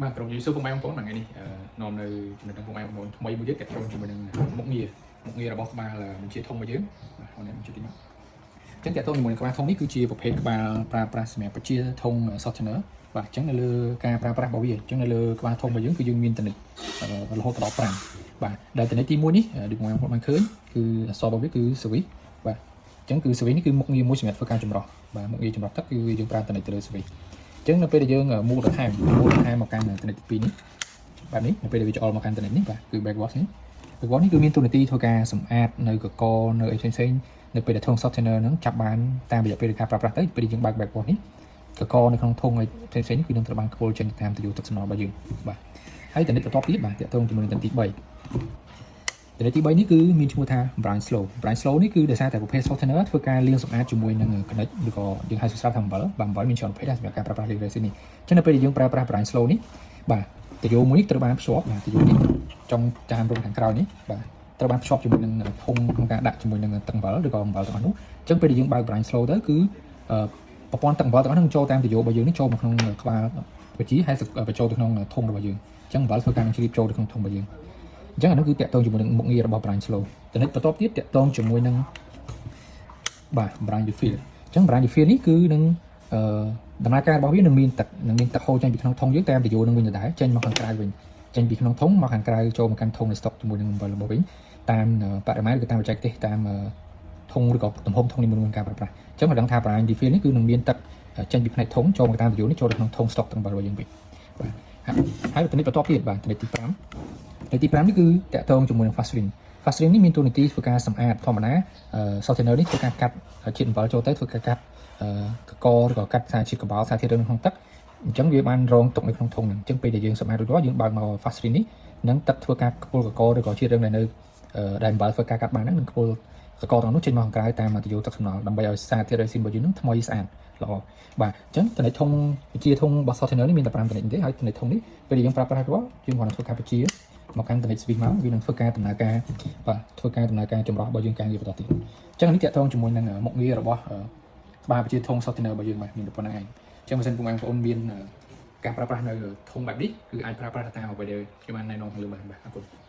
បាទក្រុមយូស៊ូពុកម៉ែបងប្អូនថ្ងៃនេះនាំនៅចំណុចពុកម៉ែបងប្អូនថ្មីមួយទៀតទាក់ទងជាមួយនឹងមុខងាររបស់ក្បាលបញ្ជាធំរបស់យើងបាទបងប្អូនបញ្ជាទីមកអញ្ចឹងទាក់ទងជាមួយនឹងក្បាលធំនេះគឺជាប្រភេទក្បាលប្រើប្រាស់សម្រាប់បញ្ជាធំ Softner បាទអញ្ចឹងនៅលើការប្រើប្រាស់របស់វាអញ្ចឹងនៅលើក្បាលធំរបស់យើងគឺយើងមានតនិករហូតដល់5បាទដែលតនិកទី1នេះដូចបងប្អូនបានឃើញគឺអក្សររបស់វាគឺ Swiss បាទអញ្ចឹងគឺ Swiss នេះគឺមុខងារមួយសម្រាប់ធ្វើការចម្រោះបាទមុខងារចម្រោះទឹកគឺយើងប្រើតនិកទៅលើ Swissចឹងនៅពេលដែលយើងមូលបន្ថែមមកកាន់តនិកទី2នេះបែបនេះនៅពេលដែលវាច្អល់មកកាន់តនិកនេះបាទគឺ backwash នេះ backwash នេះគឺមានទូនាទីធ្វើការសម្អាតនៅកកនៅអីផ្សេងៗនៅពេលដែលធុង softener ហ្នឹងចាប់បានតាមរយៈពេលការប្រើប្រាស់ទៅពេលដែលយើងបើក backwash នេះកកនៅក្នុងធុងអីផ្សេងៗនេះគឺនឹងត្រូវបានខ្ពុលចេញតាមទយោទឹកសំណល់របស់យើងបាទហើយតនិកបន្តទៀតបាទតាក់ទងជាមួយនឹងតនិកទី3តនិកទី3នេះគឺមានឈ្មោះថា brine slow នេះគឺដោយសារតែប្រភេទ softener ធ្វើការលាងសម្អាតជាមួយនឹងកណិចឬក៏យើងហៅស្រាប់ថាអំបិលមានច្រើនប្រភេទសម្រាប់ការប្រើប្រាស់លាងរ៉េស៊ីននេះអញ្ចឹងនៅពេលដែលយើងប្រើប្រាស់ brine slow នេះបាទទយោមួយនេះត្រូវបានភ្ជាប់បាទទយោនេះចុងចានរុំខាងក្រោយនេះបាទត្រូវបានភ្ជាប់ជាមួយនឹងធុងក្នុងការដាក់ជាមួយនឹងទឹកអំបិលឬក៏អំបិលទាំងអស់នោះអញ្ចឹងពេលដែលយើងបើក brine slow ទៅគឺប្រព័ន្ធទឹកអំបិលទាំងអស់នឹងចូលតាមទយោរបស់យើងនេះចូលមកក្នុងក្បាលវិជាហើយបញ្ចូលទៅក្នុងធុងរបស់យើងអញ្ចឹងអំបិលធ្វើការនឹងជ្រាបចូលទៅក្នុងធុងរបស់យើងអញ្ចឹងអានោះគឺតាក់ទងជាមួយនឹងមុខងាររបស់ brine slow តនិកបន្ទាប់ទៀតតាក់ទងជាមួយនឹងបាទ brine refill អញ្ចឹង brine refill នេះគឺនឹងដំណើរការរបស់វានឹងមានទឹកហូរចេញពីក្នុងធុងយើងតាមទយោនឹងវិញដដែលចេញមកខាងក្រៅវិញចេញពីក្នុងធុងមកខាងក្រៅចូលមកកាន់ធុងនៃស្តុកជាមួយនឹងអំបិលរបស់វិញតាមបរិមាណឬតាមបច្ចេកទេសតាមធុងឬក៏ទំហំធុងនីមួយៗការប្រើប្រាស់អញ្ចឹងមកដឹងថា brine refill នេះគឺនឹងមានទឹកចេញពីផ្នែកធុងចូលមកតាមទយោនេះចូលទៅក្នុងធុងស្តុកទាំងអំបិលរបស់យើងវិញបាទហើយតនិកបន្ទាប់ទៀតបាទតនិកទី5ទី5នេះគឺតាក់ទងជាមួយនឹង fast ring នេះមានតួនាទីធ្វើការសម្អាតធម្មតា softener នេះធ្វើការកាត់ជាតិអំបិលចូលទៅធ្វើការកាត់កកឬក៏កាត់សារជាតិកបោសារធាតុរឹងក្នុងទឹកអញ្ចឹងវាបានរងទុកនៅក្នុងធុងហ្នឹងអញ្ចឹងពេលដែលយើងសម្អាតរួចរាល់យើងបើកមក fast ring នេះនឹងទឹកធ្វើការខ្ពុលកកឬក៏ជាតិរឹងដែលនៅដែលអំបិលធ្វើការកាត់បានហ្នឹងនឹងខ្ពុលកកទាំងនោះចេញមកខាងក្រៅតាមទយោទឹកសំណល់ដើម្បីឲ្យសារធាតុរ៉េស៊ីនរបស់យើងនឹងថ្មីស្អាតល្អបាទអញ្ចឹងតនិកធុងវិជាធុងរបស់ softener នេះមានតែ5តនិកទេហើយតនិកធុងនេះពេលដែលយើងប្រើប្រាស់រាល់យើងគ្រាន់តែធ្វើការវិជាមកកាន់តនិក switch មកវានឹងធ្វើការដំណើរការបាទធ្វើការដំណើរការចម្រោះរបស់យើងការងារបន្តទៀតអញ្ចឹងនេះតាក់ទងជាមួយនឹងមុខងាររបស់ក្បាលវិជាធុង softener របស់យើងបាទមានតែប៉ុណ្្នឹងឯងអញ្ចឹងបើសិនពុកម៉ែបងប្អូនមានការប្រើប្រាស់នៅធុងបែបនេះគឺអាចប្រើប្រាស់តាមអ្វីដែលខ្ញុំបានណែនាំខាងលើបាទអរគុណ